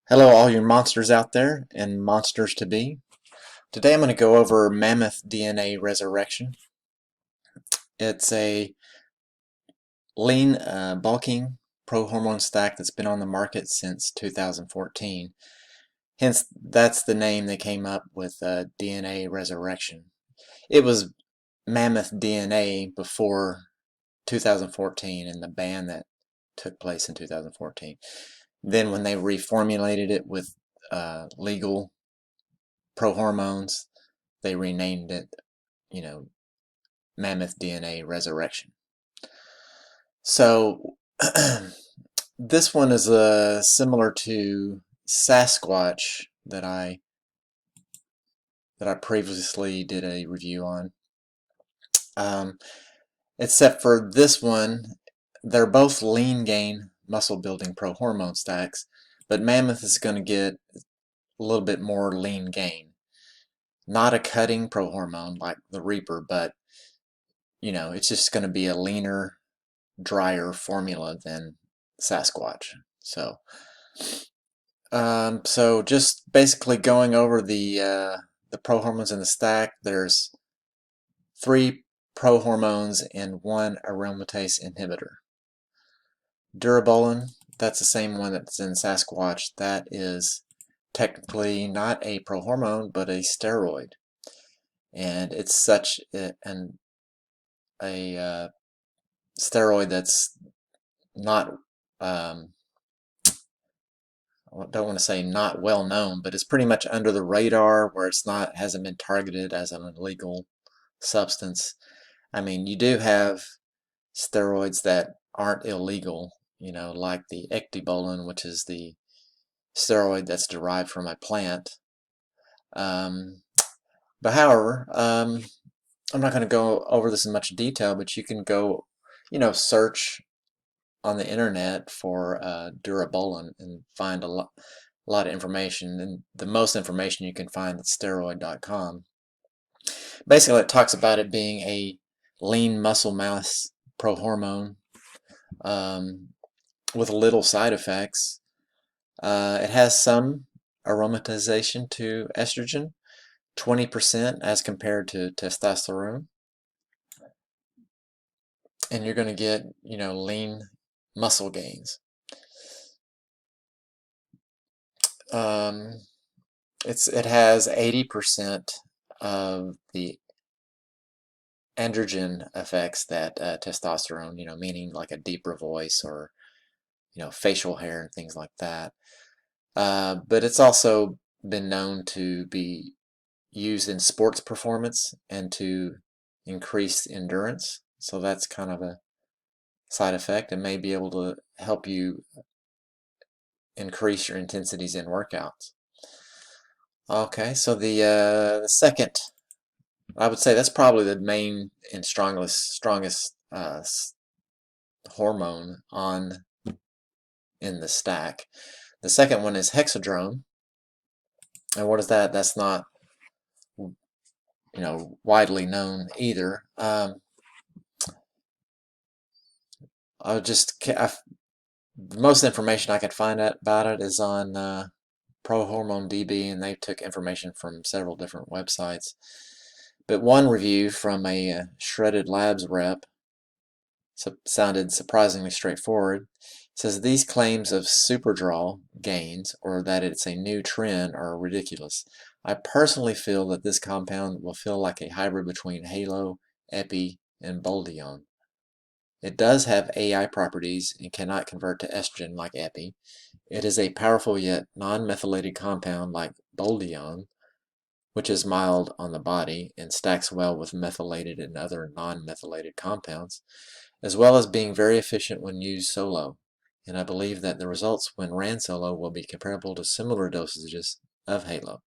Hello, all you monsters out there and monsters to be. Today I'm going to go over Mammoth DNA Resurrection. It's a lean, bulking prohormone stack that's been on the market since 2014. Hence, that's the name they came up with, DNA Resurrection. It was Mammoth DNA before 2014 and the ban that took place in 2014. Then when they reformulated it with legal prohormones, they renamed it, Mammoth DNA Resurrection. So this one is similar to Sasquatch that I previously did a review on. Except for this one, they're both lean gain muscle building prohormone stacks, but Mammoth is going to get a little bit more lean gain. Not a cutting prohormone like the Reaper, but it's just going to be a leaner, drier formula than Sasquatch. So just basically going over the prohormones in the stack. There's 3 prohormones and 1 aromatase inhibitor. Durabolin, that's the same one that's in Sasquatch. That is technically not a prohormone, but a steroid, and it's such a steroid that's not, I don't want to say not well known, but it's pretty much under the radar, where hasn't been targeted as an illegal substance. I mean, you do have steroids that aren't illegal, like the ecdybolin, which is the steroid that's derived from a plant. But however, I'm not going to go over this in much detail, but you can go, search on the internet for Durabolin and find a lot of information. And the most information you can find at steroid.com. Basically, it talks about it being a lean muscle mass prohormone with little side effects. It has some aromatization to estrogen, 20% as compared to testosterone. And you're going to get, lean muscle gains. It has 80% of the androgen effects that testosterone, meaning like a deeper voice or, facial hair and things like that. But it's also been known to be used in sports performance and to increase endurance. So that's kind of a side effect and may be able to help you increase your intensities in workouts. Okay, so the second, I would say that's probably the main and strongest hormone in the stack. The second one is Hexadrone. And what is that? That's not, widely known either. The most information I could find about it is on Prohormone DB, and they took information from several different websites. But one review from a Shredded Labs rep sounded surprisingly straightforward. It says these claims of superdraw gains, or that it's a new trend, are ridiculous. I personally feel that this compound will feel like a hybrid between Halo, Epi, and Boldion. It does have AI properties and cannot convert to estrogen like Epi. It is a powerful yet non-methylated compound like Boldion, which is mild on the body and stacks well with methylated and other non-methylated compounds, as well as being very efficient when used solo. And I believe that the results when ran solo will be comparable to similar dosages of Halo.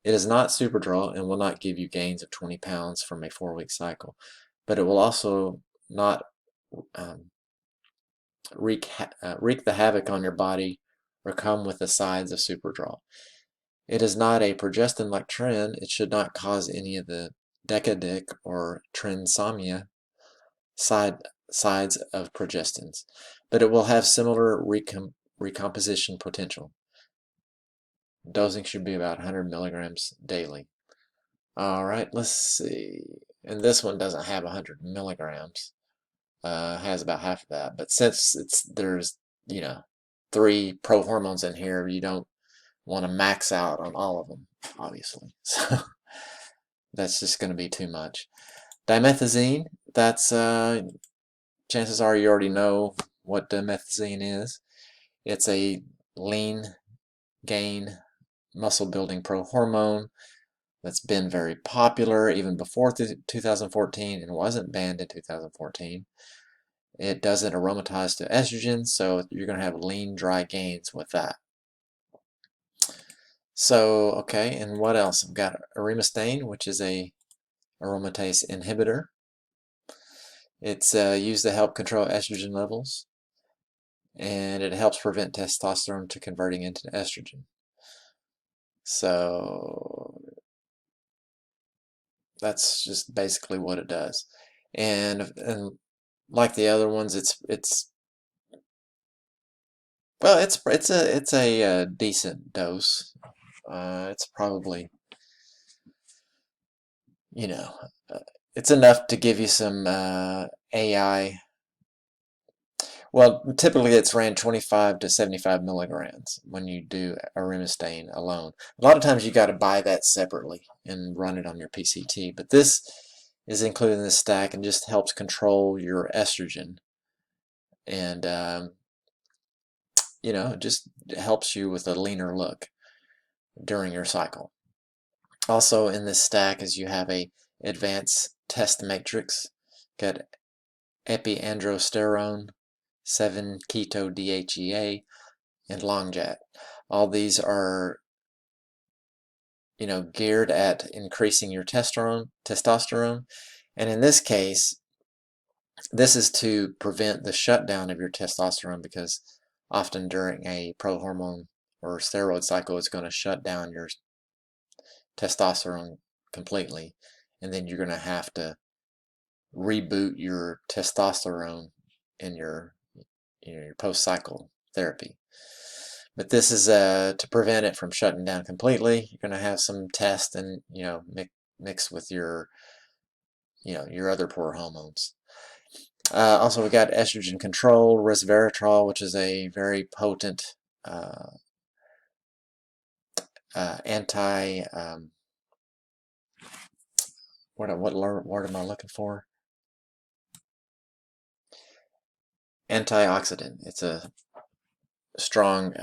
It is not superdraw and will not give you gains of 20 pounds from a 4-week cycle, but it will also not wreak the havoc on your body or come with the sides of superdraw. It is not a progestin-like trend. It should not cause any of the decadic or trinsomnia sides of progestins, but it will have similar recomposition potential. Dosing should be about 100 milligrams daily. All right, let's see. And this one doesn't have 100 milligrams. Has about half of that. But since there's, 3 prohormones in here, you don't want to max out on all of them, obviously. So that's just going to be too much. Dimethazine, that's chances are you already know what dimethazine is. It's a lean gain muscle building prohormone that's been very popular even before 2014 and wasn't banned in 2014. It doesn't aromatize to estrogen, so you're going to have lean, dry gains with that. So, okay, and what else? I've got arimistane, which is a aromatase inhibitor. It's used to help control estrogen levels, and it helps prevent testosterone to converting into estrogen. So that's just basically what it does. And like the other ones, it's a decent dose. It's probably, it's enough to give you some AI. Well, typically it's ran 25 to 75 milligrams when you do arimistane alone. A lot of times you got to buy that separately and run it on your PCT, but this is included in the stack and just helps control your estrogen, and it just helps you with a leaner look during your cycle. Also in this stack is you have a advanced test matrix, got epiandrosterone, 7-keto-DHEA, and Longjat. All these are, geared at increasing your testosterone, and in this case, this is to prevent the shutdown of your testosterone, because often during a prohormone or steroid cycle, it's going to shut down your testosterone completely, and then you're going to have to reboot your testosterone in your post-cycle therapy. But this is to prevent it from shutting down completely. You're going to have some test and mix with your your other poor hormones. Also, we got estrogen control, resveratrol, which is a very potent anti what word am I looking for? Antioxidant. It's a strong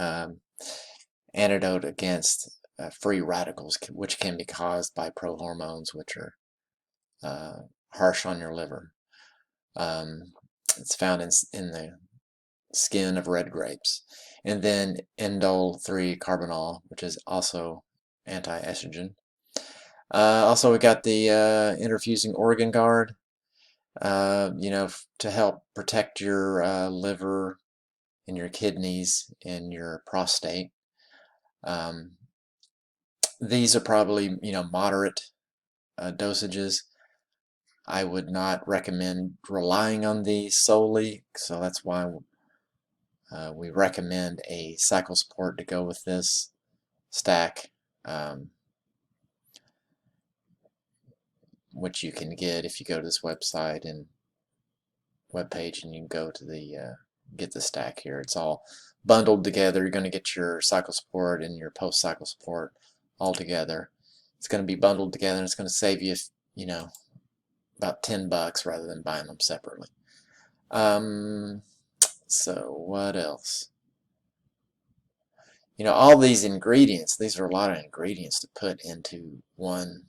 antidote against free radicals, which can be caused by prohormones, which are harsh on your liver. It's found in the skin of red grapes. And then indole 3-carbinol, which is also anti-estrogen. Also, we got the interfusing organ guard, to help protect your liver and your kidneys and your prostate. These are probably, moderate dosages. I would not recommend relying on these solely, so that's why we recommend a cycle support to go with this stack, which you can get if you go to this website and webpage, and you can go to the get the stack here. It's all bundled together. You're going to get your cycle support and your post-cycle support all together. It's going to be bundled together, and it's going to save you, about $10 rather than buying them separately. So what else? All these ingredients, these are a lot of ingredients to put into one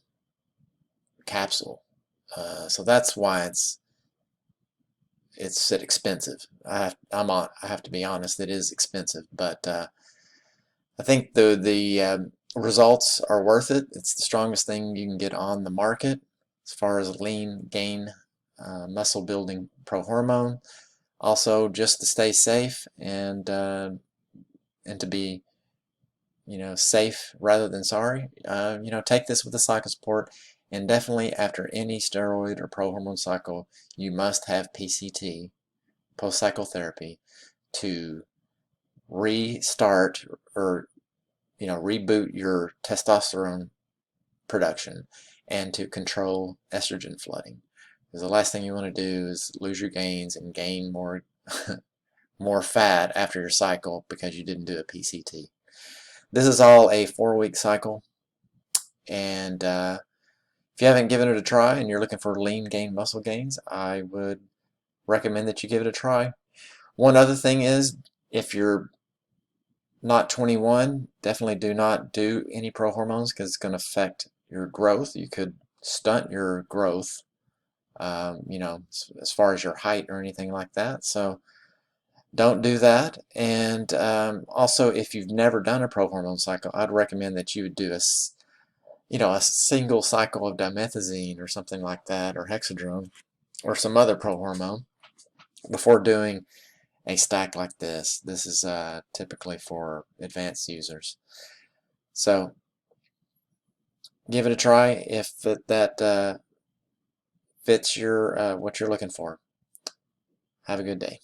capsule. So that's why it's expensive. I have to be honest, it is expensive, but I think the results are worth it. It's the strongest thing you can get on the market as far as lean gain muscle building prohormone. Also, just to stay safe and to be safe rather than sorry. Take this with a cycle support, and definitely after any steroid or prohormone cycle, you must have PCT, post-cycle therapy, to restart or reboot your testosterone production and to control estrogen flooding. Because the last thing you want to do is lose your gains and gain more more fat after your cycle because you didn't do a PCT. This is all a 4-week cycle, and if you haven't given it a try and you're looking for lean gain muscle gains, I would recommend that you give it a try. One other thing is, if you're not 21, definitely do not do any prohormones because it's going to affect your growth. You could stunt your growth, as far as your height or anything like that. So don't do that. And also, if you've never done a prohormone cycle, I'd recommend that you would do a single cycle of dimethazine or something like that, or Hexadrone, or some other prohormone before doing a stack like this. This is typically for advanced users. So give it a try if that fits your what you're looking for. Have a good day.